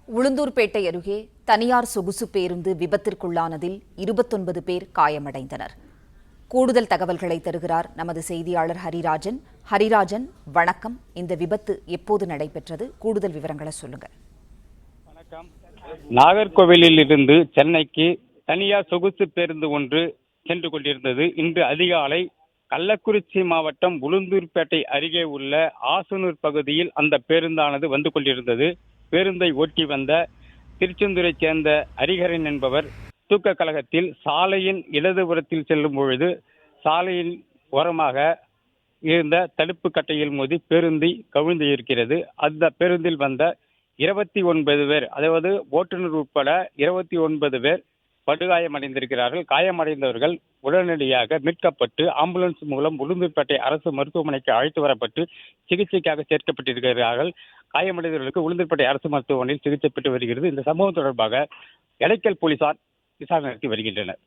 உளுந்தூர்பேட்டை அருகே தனியார் சொகுசு பேருந்து விபத்திற்குள்ளானதில் 29 பேர் காயமடைந்தனர். கூடுதல் தகவல்களை தருகிறார் நமது செய்தியாளர் ஹரிராஜன். ஹரிராஜன், வணக்கம். இந்த விபத்து எப்போது நடைபெற்றது? கூடுதல் விவரங்களை சொல்லுங்க. வணக்கம். நாகர்கோவிலில் இருந்து சென்னைக்கு தனியார் சொகுசு பேருந்து ஒன்று சென்று கொண்டிருந்தது. இன்று அதிகாலை கள்ளக்குறிச்சி மாவட்டம் உளுந்தூர்பேட்டை அருகே உள்ள ஆசனூர் பகுதியில் அந்த பேருந்தானது வந்து கொண்டிருந்தது. பேருந்தை ஓட்டி வந்த திருச்செந்தூரை சேர்ந்த ஹரிஹரன் என்பவர் தூக்க கழகத்தில் சாலையின் இடதுபுறத்தில் செல்லும் பொழுது சாலையின் ஓரமாக இருந்த தடுப்பு கட்டையில் மோதி பேருந்து கவிழ்ந்து இருக்கிறது. அந்த பேருந்தில் வந்த 29 பேர், அதாவது ஓட்டுநர் உட்பட 29 பேர் படுகாயமடைந்திருக்கிறார்கள். காயமடைந்தவர்கள் உடனடியாக மீட்கப்பட்டு ஆம்புலன்ஸ் மூலம் உளுந்தூர்பேட்டை அரசு மருத்துவமனைக்கு அழைத்து வரப்பட்டு சிகிச்சைக்காக சேர்க்கப்பட்டிருக்கிறார்கள். காயமடைந்தவர்களுக்கு உளுந்தூர்பேட்டை அரசு மருத்துவமனையில் சிகிச்சை பெற்று வருகிறது. இந்த சம்பவம் தொடர்பாக எடைக்கல் போலீசார் விசாரணை நடத்தி வருகின்றனர்.